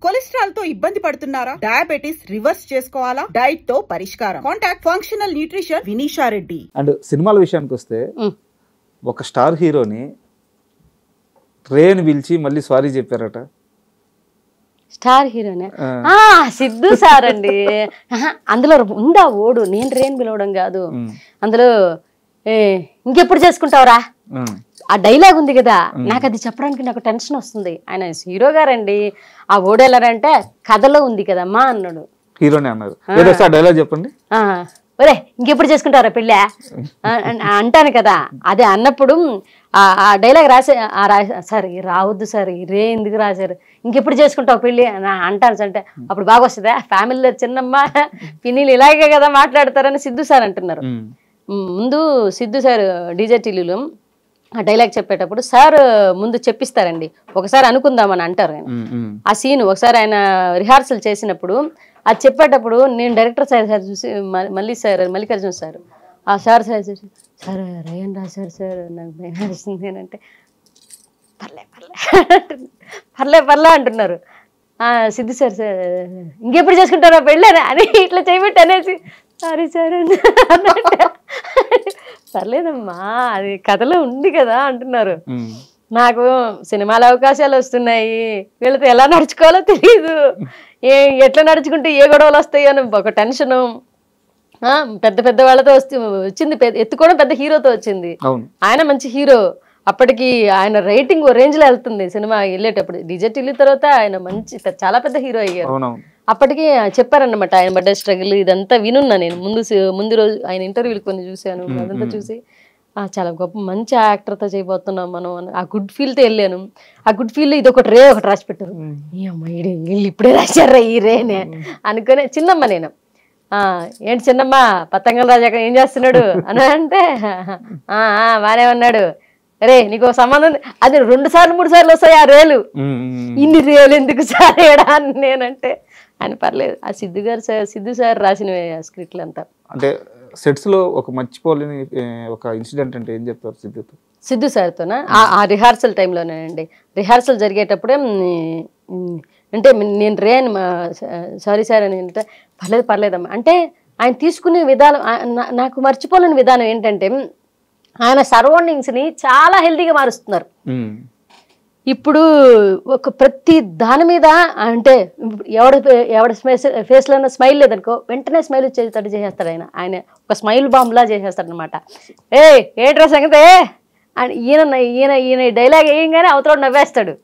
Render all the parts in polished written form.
Cholesterol తో ఇబ్బంది పడుతున్నారా? డయాబెటిస్ రివర్స్ చేసుకోవాలా? డైట్ తో పరిష్కారం. Contact functional nutrition Vinisha Reddy. And సినిమాల విషయానికి వస్తే ఒక స్టార్ హీరోని రేని పిలిచి మళ్ళీ సారీ చెప్పారట. స్టార్ హీరోనే సిద్ధు సార్ అండి. అందులో ఉందా ఓడు, నేను రేని పిలవడం కాదు. అందులో ఇంకెప్పుడు చేసుకుంటావురా ఆ డైలాగ్ ఉంది కదా, నాకు అది చెప్పడానికి నాకు టెన్షన్ వస్తుంది. ఆయన హీరో గారండి. ఆ ఓడు ఎలారంటే కథలో ఉంది కదమ్మా అన్నాడు. హీరోనే అన్నారు. డైలాగ్ చెప్పండి. ఒరే ఇంకెప్పుడు చేసుకుంటారా పెళ్ళా అంటాను కదా. అదే అన్నప్పుడు ఆ డైలాగ్ సార్ రావద్దు సార్, రే ఎందుకు రాశారు, ఇంకెప్పుడు చేసుకుంటావు పెళ్ళి అంటాను అంటే అప్పుడు బాగా వస్తుందా ఫ్యామిలీలో చిన్నమ్మ పిన్నిలు ఇలాగే కదా మాట్లాడతారని సిద్ధు సార్ అంటున్నారు. ముందు సిద్ధు సార్ డీజే టీవీలో ఆ డైలాగ్ చెప్పేటప్పుడు సార్ ముందు చెప్పిస్తారండి, ఒకసారి అనుకుందామని అంటారు ఆయన. ఆ సీన్ ఒకసారి ఆయన రిహార్సల్ చేసినప్పుడు అది చెప్పేటప్పుడు నేను డైరెక్టర్ సార్ చూసి మల్లికార్జున సార్ ఆ సార్ చూసి సార్ రేయన్ రాశారు సార్ నాకు భయం వేస్తుంది అని అంటే పర్లే అంటున్నారు. సిద్ధు సార్ ఇంకెప్పుడు చేసుకుంటారా పెళ్ళారా అని ఇట్లా చేయబెట్టి అనేసి సారీ సార్ అన్నట్టు పర్లేదమ్మా అది కథలో ఉంది కదా అంటున్నారు. నాకు సినిమాల అవకాశాలు వస్తున్నాయి, వీళ్ళతో ఎలా నడుచుకోవాలో తెలియదు, ఎట్లా నడుచుకుంటే ఏ గొడవలు వస్తాయి అని ఒక టెన్షను. పెద్ద వాళ్ళతో వచ్చింది, ఎత్తుకోవడం పెద్ద హీరోతో వచ్చింది. ఆయన మంచి హీరో, అప్పటికి ఆయన రైటింగ్ రేంజ్ లో వెళ్తుంది సినిమా వెళ్ళేటప్పుడు. డిజెట్ వెళ్ళిన తర్వాత ఆయన మంచి చాలా పెద్ద హీరో అయ్యారు. అప్పటికి చెప్పారన్నమాట ఆయన పడ్డ స్ట్రగుల్ ఇదంతా వినున్నా నేను. ముందు రోజు ఆయన ఇంటర్వ్యూలు కొన్ని చూశాను, అదంతా చూసి చాలా గొప్ప మంచి యాక్టర్తో చేయబోతున్నాం మనం అని ఆ గుడ్ ఫీల్తో వెళ్ళాను. ఆ గుడ్ ఫీల్ ఇది ఒకటి రాసి పెట్టారు. ఈ అమ్మాయి వీళ్ళు ఇప్పుడే రాశారా ఈ రేనే అనుకునే చిన్నమ్మ నేను. ఏంటి చిన్నమ్మ పతంగల రాజాక ఏం చేస్తున్నాడు అని అంటే బానే ఉన్నాడు. రే నీకు సంబంధం అది 2 సార్లు 3 సార్లు వస్తాయి ఆ రేలు, ఇన్ని రేలు ఎందుకు సారేడా అని నేనంటే ఆయన పర్లేదు. ఆ సిద్ధు సార్ రాసిన స్క్రిప్ట్లు అంతా. అంటే సెట్స్ లో ఒక మర్చిపోలేని ఒక ఇన్సిడెంట్ అంటే ఏం చెప్తారు సిద్ధు సార్తోనా? ఆ రిహార్సల్ టైంలోనేనండి. రిహార్సల్ జరిగేటప్పుడే అంటే నేను రేన్ సారీ సార్ అని అంటే పర్లేదమ్మా అంటే ఆయన తీసుకునే విధానం నాకు మర్చిపోలేని విధానం ఏంటంటే ఆయన సరౌండింగ్స్ని చాలా హెల్దీగా మారుస్తున్నారు. ఇప్పుడు ఒక ప్రతి దాని మీద అంటే ఎవడ ఫేస్లో స్మైల్ లేదనుకో వెంటనే స్మైల్ వచ్చేటట్టు చేసేస్తాడు ఆయన. ఆయన ఒక స్మైల్ బాంబ్లా చేసేస్తాడు అనమాట. ఏంట్రా సంగతే అని ఈయన డైలాగ్ వేయంగానే అవతల నవ్వేస్తాడు.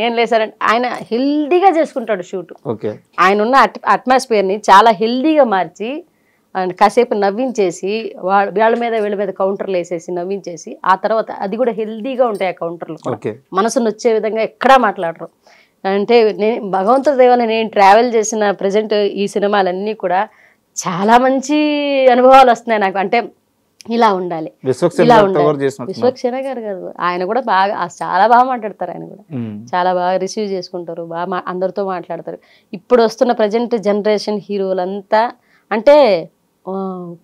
ఏం లేదు సార్ అంటే ఆయన హెల్దీగా చేసుకుంటాడు షూట్. ఆయన ఉన్న అట్మాస్ఫియర్ని చాలా హెల్దీగా మార్చి కాసేపు నవ్వించేసి వీళ్ళ మీద కౌంటర్లు వేసేసి నవ్వించేసి ఆ తర్వాత అది కూడా హెల్దీగా ఉంటాయి ఆ కౌంటర్లు. మనసును వచ్చే విధంగా ఎక్కడా మాట్లాడరు. అంటే భగవంతుడి దేవాలని నేను ట్రావెల్ చేసిన ప్రజెంట్ ఈ సినిమాలన్నీ కూడా చాలా మంచి అనుభవాలు వస్తున్నాయి నాకు. అంటే ఇలా ఉండాలి, ఇలా ఉండాలి. విశ్వక్సేన గారు కాదు, ఆయన కూడా బాగా చాలా బాగా మాట్లాడతారు. ఆయన కూడా చాలా బాగా రిసీవ్ చేసుకుంటారు, బాగా అందరితో మాట్లాడతారు. ఇప్పుడు వస్తున్న ప్రజెంట్ జనరేషన్ హీరోలంతా అంటే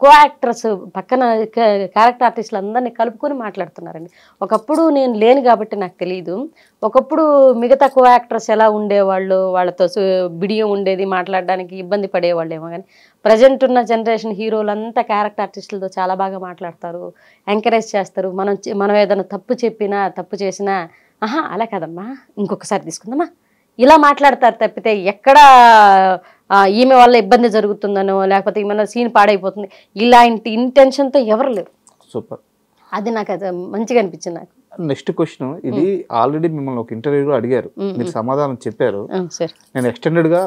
కో యాక్టర్స్ పక్కన క్యారెక్టర్ ఆర్టిస్టులు అందరినీ కలుపుకొని మాట్లాడుతున్నారండి. ఒకప్పుడు నేను లేను కాబట్టి నాకు తెలియదు. ఒకప్పుడు మిగతా కో యాక్టర్స్ ఎలా ఉండేవాళ్ళు, వాళ్ళతో బిడియం ఉండేది, మాట్లాడడానికి ఇబ్బంది పడేవాళ్ళేమో. కానీ ప్రజెంట్ ఉన్న జనరేషన్ హీరోలంతా క్యారెక్టర్ ఆర్టిస్టులతో చాలా బాగా మాట్లాడతారు, ఎంకరేజ్ చేస్తారు. మనం ఏదైనా తప్పు చెప్పినా తప్పు చేసినా అలా కదమ్మా ఇంకొకసారి తీసుకుందామా ఇలా మాట్లాడతారు తప్పితే ఎక్కడ ఈమె వల్ల ఇబ్బంది జరుగుతుందనో లేకపోతే ఈమె సీన్ పాడైపోతుంది ఇలాంటి ఇంటెన్షన్తో ఎవరు లేరు. సూపర్, అది నాకు అది మంచిగా అనిపించింది. నాకు నెక్స్ట్ క్వశ్చన్, ఇది ఆల్రెడీ మిమ్మల్ని ఒక ఇంటర్వ్యూలో అడిగారు, మీరు సమాధానం చెప్పారు. నేను ఎక్స్టెండెడ్ గా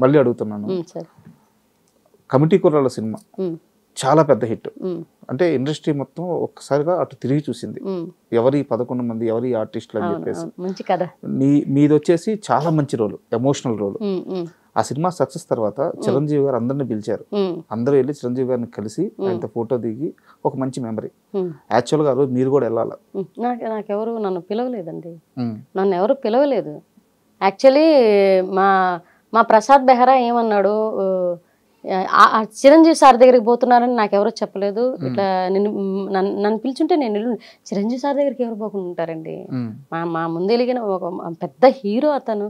మళ్ళీ అడుగుతున్నాను. కమిటీ కుర్రాళ్ళ సినిమా చాలా పెద్ద హిట్. అంటే ఇండస్ట్రీ మొత్తం ఒక్కసారిగా అటు తిరిగి చూసింది, ఎవరి 11 మంది ఎవరి ఆర్టిస్టులు అని చెప్పేసి. మీది వచ్చేసి చాలా మంచి రోల్, ఎమోషనల్ రోల్. ఆ సినిమా సక్సెస్ తర్వాత చిరంజీవి గారు అందరిని పిలిచారు. అందరూ వెళ్ళి చిరంజీవి గారిని కలిసి ఆయనతో ఫోటో దిగి ఒక మంచి మెమరీ. యాక్చువల్గా ఆ రోజు మీరు కూడా వెళ్ళాలి. నాకెవరు నన్ను పిలవలేదండి, నన్ను ఎవరు పిలవలేదు. యాక్చువల్లీ మా ప్రసాద్ బెహ్రా ఏమన్నాడు, చిరంజీవి సార్ దగ్గరికి పోతున్నారని నాకెవరో చెప్పలేదు. ఇట్లా నన్ను పిలుచుంటే నేను చిరంజీవి సార్ దగ్గరికి ఎవరు పోకుండా ఉంటారండి. మా ముందు వెలిగిన ఒక పెద్ద హీరో అతను,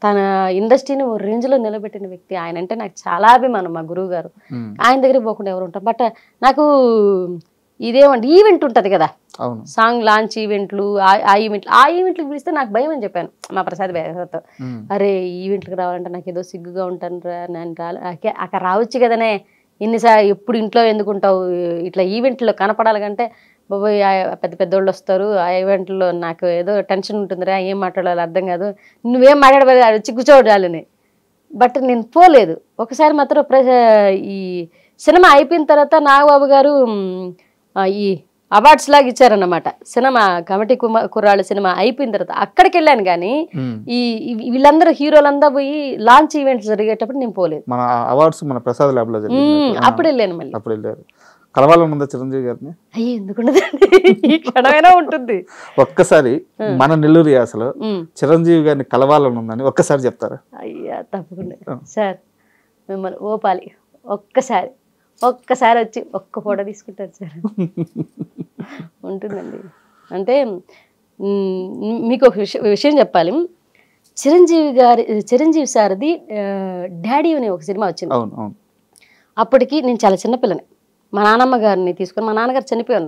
తన ఇండస్ట్రీని ఓ రేంజ్లో నిలబెట్టిన వ్యక్తి ఆయన. అంటే నాకు చాలా అభిమానం మా గురువు గారు. ఆయన దగ్గర పోకుండా ఎవరు ఉంటారు. బట్ నాకు ఇదేమంటే ఈవెంట్ ఉంటుంది కదా, సాంగ్ లాంచ్ ఈవెంట్లు, ఆ ఈవెంట్లు పిలిస్తే నాకు భయం అని చెప్పాను మా ప్రసాద్ భయ్యతో. అరే ఈవెంట్లకు రావాలంటే నాకు ఏదో సిగ్గుగా ఉంటాను రా, నేను అక్కడ రావచ్చు కదనే, ఎన్నిసార్లు ఎప్పుడు ఇంట్లో ఎందుకుంటావు, ఇట్లా ఈవెంట్లో కనపడాలి కంటే బాబోయ్ పెద్ద పెద్దోళ్ళు వస్తారు, ఆ ఈవెంట్లో నాకు ఏదో టెన్షన్ ఉంటుందిరా, ఏం మాట్లాడాలి అర్థం కాదు, నువ్వేం మాట్లాడబోదు వచ్చి కూర్చోడాలని. బట్ నేను పోలేదు. ఒకసారి మాత్రం ఈ సినిమా అయిపోయిన తర్వాత నాగబాబు గారు ఈ అవార్డ్స్ లాగా ఇచ్చారన్నమాట. సినిమా కమిటీ కుర్రాళ్ళు సినిమా అయిపోయిన తర్వాత అక్కడికి వెళ్ళాను. కానీ ఈ వీళ్ళందరూ హీరోలందరూ పోయి లాంచ్ ఈవెంట్స్ జరిగేటప్పుడు నేను పోలేదు. మన అవార్డ్స్ మన ప్రసాద్ ల్యాబ్ లో అప్పుడు వెళ్ళాను. మళ్ళీ అప్పుడు వెళ్ళారు. కలవాలని ఉందా చిరంజీవి గారిని? అయ్యి ఎందుకుండదండి, ఈ క్షణమైనా ఉంటుంది. ఒక్కసారి మన నెల్లూరు యాసలో చిరంజీవి గారిని కలవాలని ఉందని ఒక్కసారి చెప్తారా? అయ్యా తప్పకుండా సార్, మిమ్మల్ని ఓపాలి, ఒక్కసారి వచ్చి ఒక్క ఫోటో తీసుకుంటారు సార్. ఉంటుందండి. అంటే మీకు ఒక విషయం చెప్పాలి. చిరంజీవి సార్ది డాడీ అనే ఒక సినిమా వచ్చింది. అప్పటికి నేను చాలా చిన్నపిల్లని. మా నాన్నమ్మ గారిని తీసుకొని, మా నాన్నగారు చనిపోయి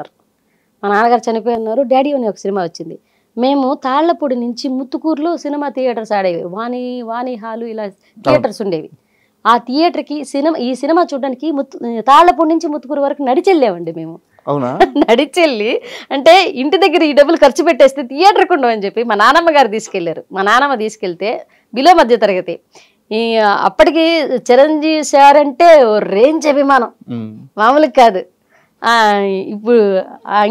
ఉన్నారు. డాడీ అనే ఒక సినిమా వచ్చింది. మేము తాళ్లపూడి నుంచి ముత్తుకూరులో సినిమా థియేటర్స్ ఆడేవి, వాణి హాలు ఇలా థియేటర్స్ ఉండేవి. ఆ థియేటర్కి ఈ సినిమా చూడడానికి తాళ్లపూడి నుంచి ముత్తుకూరు వరకు నడిచెళ్ళామండి మేము. నడిచెళ్ళి అంటే ఇంటి దగ్గర ఈ డబ్బులు ఖర్చు పెట్టేస్తే థియేటర్కి ఉండవని చెప్పి మా నాన్నమ్మ గారు తీసుకెళ్లారు. మా నాన్నమ్మ తీసుకెళ్తే బిలో మధ్య తరగతి. అప్పటికి చిరంజీవి సార్ అంటే రేంజ్ అభిమానం మామూలుగా కాదు. ఇప్పుడు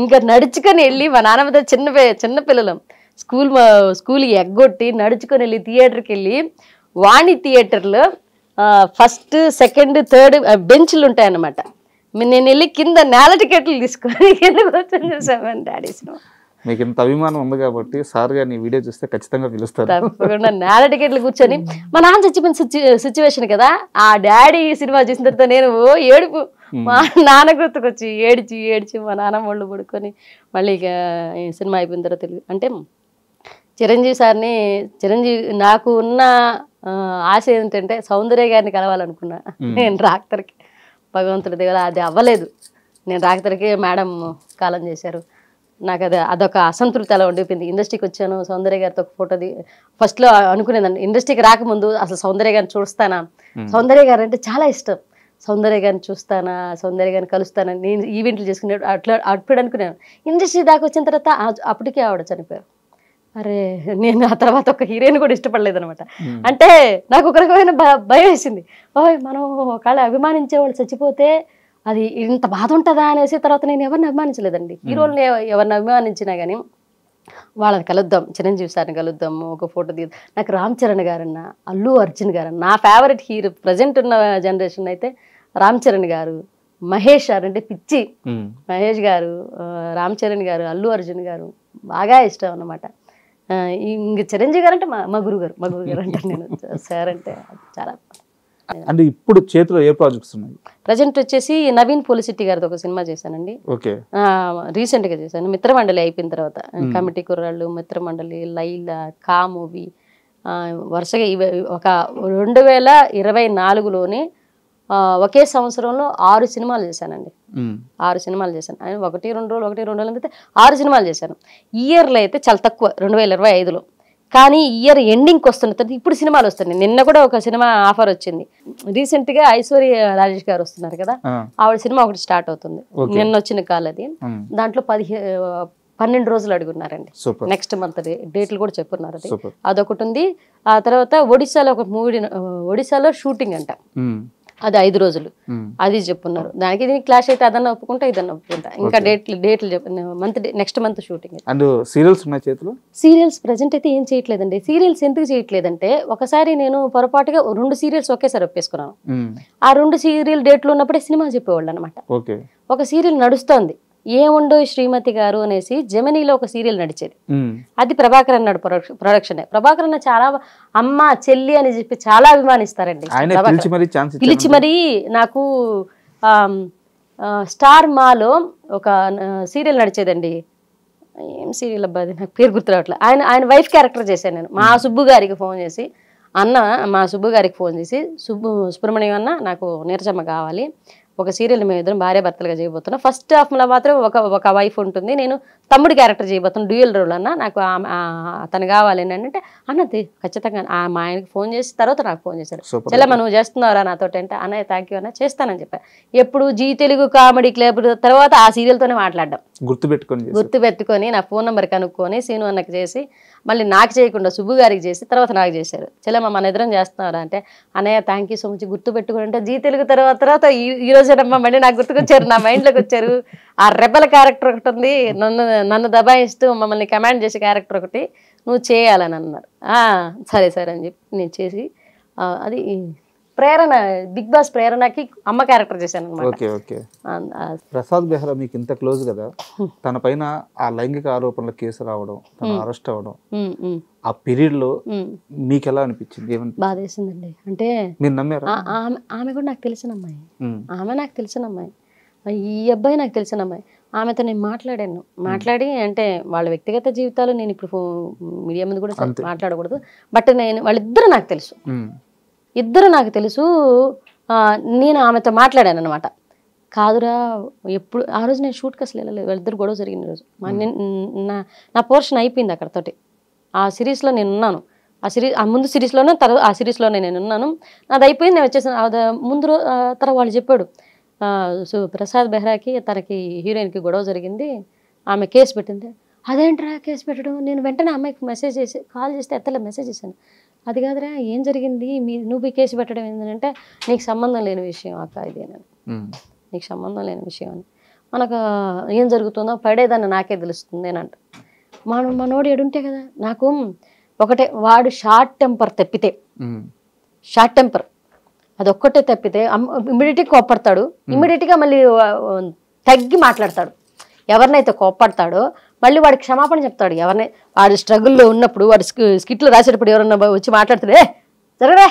ఇంకా నడుచుకొని వెళ్ళి మా నాన్నమ్మతో చిన్నపిల్లలం స్కూల్కి ఎగ్గొట్టి నడుచుకొని వెళ్ళి థియేటర్కి వెళ్ళి వాణి థియేటర్లో ఫస్ట్ సెకండ్ థర్డ్ బెంచ్లు ఉంటాయన్నమాట. నేను వెళ్ళి కింద నేల టికెట్లు తీసుకొని కింద కూర్చొని చూసామని డాడీ సినిమా. మీకు ఇంత అభిమానం ఉంది కాబట్టి సార్ గారిని వీడియో చూస్తే ఖచ్చితంగా పిలుస్తారు. తప్పకుండా నేల టికెట్లు కూర్చొని, మా నాన్న చచ్చిపోయిన సిచ్యువేషన్ కదా, ఆ డాడీ సినిమా చూసిన తర్వాత నేను ఏడుపు, మా నాన్న గుర్తుకొచ్చి ఏడ్చి మా నాన్న ఒళ్ళు పడుకొని మళ్ళీ ఇక ఈ సినిమా అయిపోయిన తర్వాత అంటే చిరంజీవి నాకు ఉన్న ఆశ ఏంటంటే సౌందర్య గారిని కలవాలనుకున్నా. నేను రాక్తరికి భగవంతుడి దగ్గర అది అవ్వలేదు. నేను రాక్తరికి మేడం కాలం చేశారు. నాకు అదొక అసంతృప్తి అలా ఉండిపోయింది. ఇండస్ట్రీకి వచ్చాను, సౌందర్య గారితో ఒక ఫోటో ఫస్ట్లో అనుకునేదాన్ని, ఇండస్ట్రీకి రాకముందు అసలు సౌందర్య గారిని చూస్తానా, సౌందర్య గారు అంటే చాలా ఇష్టం, సౌందర్య గారిని చూస్తానా, సౌందర్య గారిని కలుస్తానా, నేను ఈవెంట్లు చేసుకునే అప్పుడు అనుకున్నాను. ఇండస్ట్రీ దాకా వచ్చిన తర్వాత అప్పటికే ఆవిడ చనిపోయారు. అరే నేను ఆ తర్వాత ఒక హీరోయిన్ కూడా ఇష్టపడలేదు అనమాట. అంటే నాకు ఒక రకమైన భయం వేసింది. ఓయ్ మనం ఒకవేళ అభిమానించేవాళ్ళు చచ్చిపోతే అది ఇంత బాధ ఉంటుందా అనేసి తర్వాత నేను ఎవరిని అభిమానించలేదండి. హీరోల్ని ఎవరిని అభిమానించినా కానీ వాళ్ళని కలుద్దాం, చిరంజీవి సార్ని కలుద్దాం, ఒక ఫోటో తీద్దాం. నాకు రామ్ చరణ్ గారన్నా, అల్లు అర్జున్ గారన్నా, నా ఫేవరెట్ హీరో ప్రజెంట్ ఉన్న జనరేషన్ అయితే రామ్ చరణ్ గారు, మహేష్ గారు అంటే పిచ్చి. మహేష్ గారు, రామ్ చరణ్ గారు, అల్లు అర్జున్ గారు బాగా ఇష్టం అన్నమాట. ఇంక చిరంజీవి గారు అంటే మా గురువు గారు అంటాను నేను. సార్ అంటే చాలా. అంటే ఇప్పుడు చేతిలో ఏ ప్రాజెక్ట్స్ ఉన్నాయి? ప్రజెంట్ వచ్చేసి నవీన్ పోలిసిటీ గారితో ఒక సినిమా చేశానండి. రీసెంట్ గా చేశాను. మిత్రమండలి అయిపోయిన తర్వాత కమిటీ కుర్రాళ్ళు, మిత్రమండలి, లైలా, కా మూవీ వరుసగా ఒక 2024లోనే ఒకే సంవత్సరంలో 6 సినిమాలు చేశానండి. 6 సినిమాలు చేశాను. 1-2 రోజులు అయితే 6 సినిమాలు చేశాను. ఇయర్లో అయితే చాలా తక్కువ 2025లో. కానీ ఇయర్ ఎండింగ్కి వస్తున్న తర్వాత ఇప్పుడు సినిమాలు వస్తున్నాయి. నిన్న కూడా ఒక సినిమా ఆఫర్ వచ్చింది. రీసెంట్గా ఐశ్వర్య రాజేష్ గారు వస్తున్నారు కదా, ఆవిడ సినిమా ఒకటి స్టార్ట్ అవుతుంది. నిన్న వచ్చిన కాల్ అది. దాంట్లో 12 రోజులు అడుగున్నారండి. నెక్స్ట్ మంత్ డేట్లు కూడా చెప్పున్నారు. అదొకటి ఉంది. ఆ తర్వాత ఒడిశాలో ఒక మూవీ, ఒడిశాలో షూటింగ్ అంట, అది 5 రోజులు, అది చెప్పున్నారు. దానికి దీనికి క్లాష్ అయితే అదన్నా ఒప్పుకుంటా, ఇదన్నా ఒప్పుకుంటా. ఇంకా డేట్లు next month shooting. Serials present అయితే ఏం చేయట్లేదండి. సీరియల్స్ ఎందుకు చేయట్లేదంటే, ఒకసారి నేను పొరపాటుగా 2 సీరియల్స్ ఒకేసారి ఒప్పేసుకున్నాను. ఆ 2 సీరియల్ డేట్లు ఉన్నప్పుడే సినిమా చెప్పేవాళ్ళు అనమాట. ఒక సీరియల్ నడుస్తోంది, ఏముండో శ్రీమతి గారు అనేసి జెమినీలో ఒక సీరియల్ నడిచేది. అది ప్రభాకర్ అన్నాడు ప్రొడక్షన్. ప్రభాకర్ అన్న చాలా అమ్మ చెల్లి అని చెప్పి చాలా అభిమానిస్తారండి. పిలిచి మరీ నాకు స్టార్ మాలో ఒక సీరియల్ నడిచేదండి. ఏం సీరియల్ అబ్బా అది నాకు పేరు గుర్తు రావట్లేదు. ఆయన వైఫ్ క్యారెక్టర్ చేశాను నేను. మా సుబ్బు గారికి ఫోన్ చేసి అన్న మా సుబ్బు గారికి ఫోన్ చేసి, సుబ్రహ్మణ్యం అన్న నాకు నీరజమ్మ కావాలి, ఒక సీరియల్ మేము ఇద్దరం భార్య భర్తలుగా చేయబోతున్నాం. ఫస్ట్ హాఫ్లో మాత్రం ఒక వైఫ్ ఉంటుంది, నేను తమ్ముడి క్యారెక్టర్ చేయబోతున్నాను, డ్యూయల్ రోల్ అన్న, నాకు అతను కావాలి అని అంటే అన్నది ఖచ్చితంగా. మా ఆయనకి ఫోన్ చేసి తర్వాత నాకు ఫోన్ చేశారు, చెల్లమ్మ నువ్వు చేస్తున్నారా నాతో అంటే, అన్నయ్య థ్యాంక్ యూ అన్న చేస్తానని చెప్పాను. ఎప్పుడు జీ తెలుగు కామెడీ క్లబ్ తర్వాత ఆ సీరియల్తోనే మాట్లాడడం గుర్తుపెట్టుకొని నా ఫోన్ నెంబర్ కనుక్కొని సీను అన్నకి చేసి మళ్ళీ నాకు చేయకుండా సుబ్బు గారికి చేసి తర్వాత నాకు చేశారు. చెల్లమ్మ మన ఎదురం చేస్తున్నారా అంటే, అన్నయ్య థ్యాంక్ యూ సో మచ్ గుర్తుపెట్టుకుని అంటే జీ తెలుగు తర్వాత ఈ రోజేనమ్మా మళ్ళీ నాకు గుర్తుకొచ్చారు, నా మైండ్లోకి వచ్చారు. ఆ రెబల్ క్యారెక్టర్ ఒకటి ఉంది, నన్ను దబాయిస్తూ మమ్మల్ని కమాండ్ చేసే క్యారెక్టర్ ఒకటి నువ్వు చేయాలని అన్నారు. సరే సరే అని చెప్పి నేను చేసి అది ప్రేరణ, బిగ్ బాస్ ప్రేరణకి అమ్మ క్యారెక్టర్ చేశాను అనమాట. ప్రసాద్ బెహ్రా మీకు ఇంత క్లోజ్ కదా, తన పైన ఆ లైంగిక ఆరోపణల కేసు రావడం, తన అరెస్ట్ అవ్వడం, ఆ పీరియడ్ లో మీకు ఎలా అనిపించింది? బాధేసిందండి. అంటే మీరు నమ్మారా? ఆమె కూడా నాకు తెలిసిన అమ్మాయి, ఆమె నాకు తెలిసిన అమ్మాయి, ఈ అబ్బాయి నాకు తెలిసిన అమ్మాయి. ఆమెతో నేను మాట్లాడి అంటే వాళ్ళ వ్యక్తిగత జీవితాలు నేను ఇప్పుడు మీడియా ముందు కూడా మాట్లాడకూడదు, బట్ వాళ్ళిద్దరూ నాకు తెలుసు, ఇద్దరు నాకు తెలుసు. నేను ఆమెతో మాట్లాడాను అనమాట. కాదురా ఎప్పుడు ఆ రోజు నేను షూట్కి అసలు వెళ్ళలేదు, వాళ్ళిద్దరు గొడవ జరిగిన రోజు నా పోర్షన్ అయిపోయింది అక్కడతోటి. ఆ సిరీస్లో నేను ఉన్నాను, ఆ ముందు సిరీస్లోనే ఆ సిరీస్లోనే నేను ఉన్నాను, నాది అయిపోయింది, నేను వచ్చేసాను. ముందు తర్వాత వాళ్ళు చెప్పాడు, ప్రసాద్ బెహ్రాకి తనకి హీరోయిన్కి గొడవ జరిగింది, ఆమె కేసు పెట్టింది. అదేంట్రా కేసు పెట్టడం? నేను వెంటనే అమ్మాయికి మెసేజ్ చేసి కాల్ చేస్తే ఎత్తలే, మెసేజ్ చేశాను. అది కాదురా ఏం జరిగింది, నువ్వు ఈ కేసు పెట్టడం ఏంటంటే నీకు సంబంధం లేని విషయం అక్క ఇది, నీకు సంబంధం లేని విషయం అని. మనకు ఏం జరుగుతుందో పడేదాన్ని నాకే తెలుస్తుంది అని అంట. మనోడు ఎడుంటే కదా. నాకు ఒకటే, వాడు షార్ట్ టెంపర్ తప్పితే, షార్ట్ టెంపర్ అదొక్కటే తప్పితే ఇమ్మీడియట్గా కోప్పడతాడు, ఇమ్మీడియట్గా మళ్ళీ తగ్గి మాట్లాడతాడు. ఎవరినైతే కోప్పడతాడో మళ్ళీ వాడికి క్షమాపణ చెప్తాడు. ఎవరిని వాడు స్ట్రగుల్లో ఉన్నప్పుడు, వాడు స్కిట్లు రాసేటప్పుడు ఎవరన్నా వచ్చి మాట్లాడుతుంటే జరగరా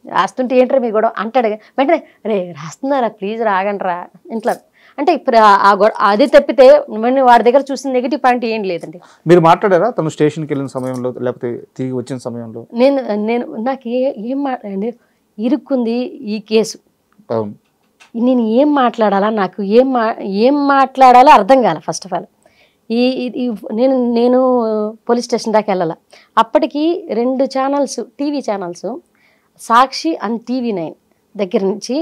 రాస్తుంటే ఏంటరా మీ గొడవ అంటాడు. వెంటనే రే రాస్తున్నారా ప్లీజ్ రాగండిరా ఇంట్లో అంటే. ఇప్పుడు అది తప్పితే వాడి దగ్గర చూసిన నెగిటివ్ పాయింట్ ఏం లేదండి. మీరు మాట్లాడారా తను స్టేషన్కి వెళ్ళిన సమయంలో లేకపోతే తిరిగి వచ్చిన సమయంలో? నేను నాకు ఏం మాట్లాడండి, ఇరుక్కుంది ఈ కేసు, నేను ఏం మాట్లాడాలా, నాకు ఏం మాట్లాడాలో అర్థం కాలే. ఫస్ట్ ఆఫ్ ఆల్ నేను పోలీస్ స్టేషన్ దాకా వెళ్ళాల. అప్పటికి 2 channels, TV channels, Sakshi and TV9 దగ్గర నుంచి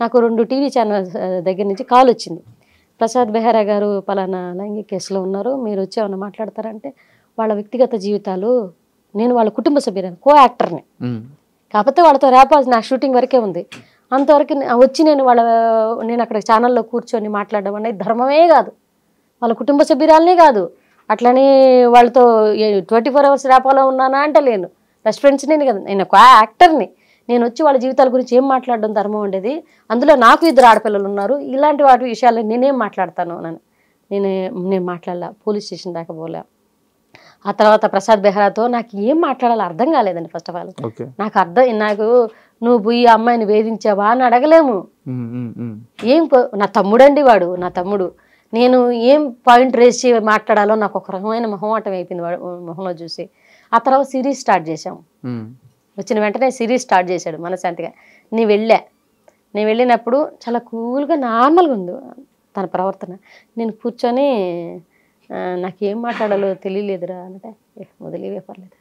నాకు 2 టీవీ ఛానల్స్ దగ్గర నుంచి కాల్ వచ్చింది. ప్రసాద్ బెహ్రా గారు పలానా లైంగిక కేసులో ఉన్నారు, మీరు వచ్చి ఏమన్నా మాట్లాడతారంటే, వాళ్ళ వ్యక్తిగత జీవితాలు, నేను వాళ్ళ కుటుంబ సభ్యులని, కో-యాక్టర్ని, కాకపోతే వాళ్ళతో ర్యాప్ నా షూటింగ్ వరకే ఉంది. అంతవరకు వచ్చి నేను అక్కడ ఛానల్లో కూర్చొని మాట్లాడడం అనేది ధర్మమే కాదు, వాళ్ళ కుటుంబ సభ్యురాలనే కాదు, అట్లనే వాళ్ళతో 24 hours ర్యాపాలో ఉన్నానా అంటే లేను, బెస్ట్ ఫ్రెండ్స్ నేను కదా, నేను ఒక యాక్టర్ని, నేను వచ్చి వాళ్ళ జీవితాల గురించి ఏం మాట్లాడడం ధర్మం ఉండేది. అందులో నాకు 2 ఆడపిల్లలు ఉన్నారు, ఇలాంటి వాటి విషయాలు నేనేం మాట్లాడతాను అని నేను మాట్లాడలా, పోలీస్ స్టేషన్ దాకా పోలే. ఆ తర్వాత ప్రసాద్ బెహ్రాతో నాకు ఏం మాట్లాడాలో అర్థం కాలేదండి. ఫస్ట్ ఆఫ్ ఆల్ నాకు నువ్వు పోయి అమ్మాయిని వేధించావా అని అడగలేము. ఏం నా తమ్ముడండి, వాడు నా తమ్ముడు, నేను ఏం పాయింట్ రేస్ చేసి మాట్లాడాలో నాకు ఒక రకమైన మొహమాటం అయిపోయింది వాడు మొహంలో చూసి. ఆ తర్వాత సిరీస్ స్టార్ట్ చేసాం, వచ్చిన వెంటనే సిరీస్ స్టార్ట్ చేశాడు మనశాంతిగా. నేను వెళ్ళినప్పుడు చాలా కూల్గా నార్మల్గా ఉంది తన ప్రవర్తన. నేను కూర్చొని నాకేం మాట్లాడాలో తెలియలేదురా అంటే, వదిలేవే పర్లేదు.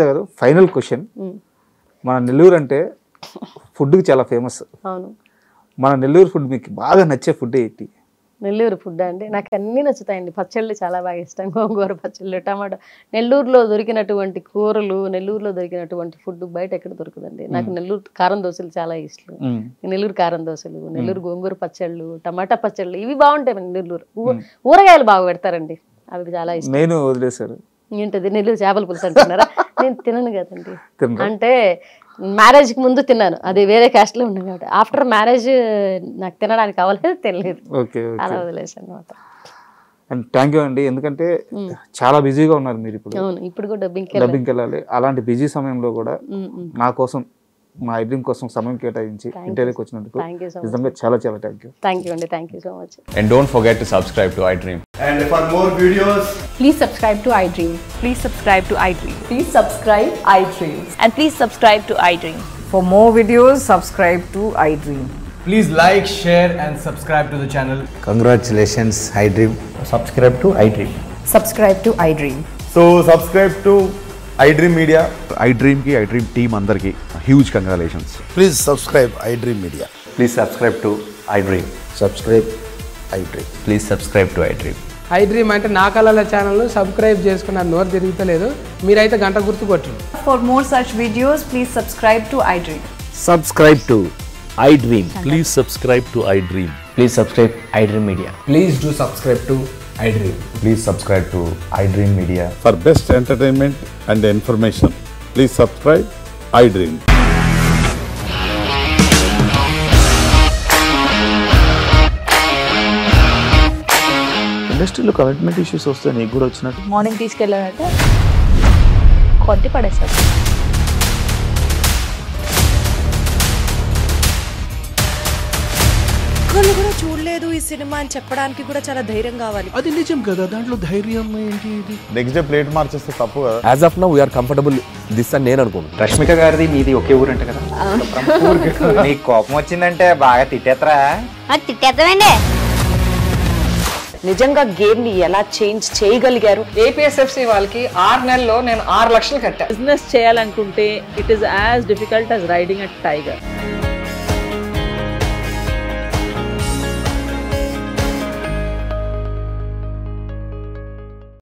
గారు ఫైనల్ క్వశ్చన్, మన నెల్లూరు అంటే ఫుడ్కి చాలా ఫేమస్. అవును. మన నెల్లూరు ఫుడ్ మీకు బాగా నచ్చే ఫుడ్ ఏంటి? నెల్లూరు ఫుడ్ అంటే నాకు అన్నీ నచ్చుతాయండి. పచ్చళ్ళు చాలా బాగా ఇష్టం, గోంగూర పచ్చళ్ళు, టమాటో. నెల్లూరులో దొరికినటువంటి కూరలు, నెల్లూరులో దొరికినటువంటి ఫుడ్ బయట ఎక్కడ దొరకదండి. నాకు నెల్లూరు కారం దోశలు చాలా ఇష్టం. నెల్లూరు కారం దోశలు, నెల్లూరు గోంగూర పచ్చళ్ళు, టమాటా పచ్చళ్ళు, ఇవి బాగుంటాయి. నెల్లూరు ఊరగాయలు బాగా పెడతారండి, అవి చాలా ఇష్టం. నేను వదిలేశారు ఏంటది నెల్లూరు చేపల పులుసు అంటున్నారా? నేను తినను కదండి, అంటే మ్యారేజ్కి ముందు తిన్నాను, అది వేరే క్యాస్ట్లో ఉన్నాను కాబట్టి. ఆఫ్టర్ మ్యారేజ్ నాకు తినడానికి అవ్వలేదు, తెలియదు, అలా వదిలేసాను అనమాట. అండ్ థ్యాంక్ యూ అండి, ఎందుకంటే చాలా బిజీగా ఉన్నారు మీరు ఇప్పుడు. అవును, ఇప్పుడు కూడా డబ్బింగ్కి వెళ్ళాలి. అలాంటి బిజీ సమయంలో కూడా నా కోసం మా ఐడ్రీమ్ కోసం సమయం కేటాయించి ఇంటర్వ్యూకి వచ్చినందుకు Thank you so much. నిజంగా చాలా చాలా థ్యాంక్ యూ. థ్యాంక్ యూ అండి, thank you so much. And don't forget to subscribe to iDream. And for more videos, Please subscribe to iDream. Please subscribe to iDream. Please subscribe iDream. And please subscribe to iDream. For more videos, subscribe to iDream. please like, share and subscribe to the channel. Congratulations, iDream. Subscribe to iDream. Subscribe to iDream. So subscribe to iDream Media. iDream ki iDream team andarki huge congratulations. Please subscribe iDream Media. Please subscribe to iDream. Subscribe iDream. Please subscribe to iDream. iDream అంటే నా కళల channel subscribe చేసుకున్న నోరు తిరుగుతలేదు, మీరైతే గంట గుర్తు కొట్టండి. For more such videos, please subscribe to iDream. Subscribe to iDream. Please subscribe to iDream. Please subscribe iDream Media. Please do subscribe to iDream. Please subscribe to iDream Media. For best entertainment and information, please subscribe iDream. ఇండస్ట్రీలో commitment issues వస్తే నీకు కూడా వచ్చినట్టు? Morning తీసుకెళ్ళాలంటే కొట్టి పడేస్తారు. ఒక్కళ్ళు కూడా చూడలేదు ఈ సినిమా అని చెప్పడానికి కూడా చాలా ధైర్యం కావాలి. అది నిజం కదా, దాంట్లో ధైర్యం ఏంటి? నెక్స్ట్ డే ప్లేట్ మార్చేస్తే తప్పు కదా. As of now, we are comfortable this అని నేను అనుకుంటున్నాను. రష్మిక గారిది మీది ఒకే ఊరంట కదా? నీకు కోపం వచ్చిందంటే బాగా తిట్టేత్తరా? తిట్టేద్దామండి. నిజంగా గేమ్ ని ఎలా చేంజ్ చేయగలిగారు? ఏపీఎస్ఎఫ్సి వాళ్ళకి 6 నెలల్లో నేను 6 లక్షలు కట్టా. బిజినెస్ చేయాలనుకుంటే it is as difficult as riding a tiger.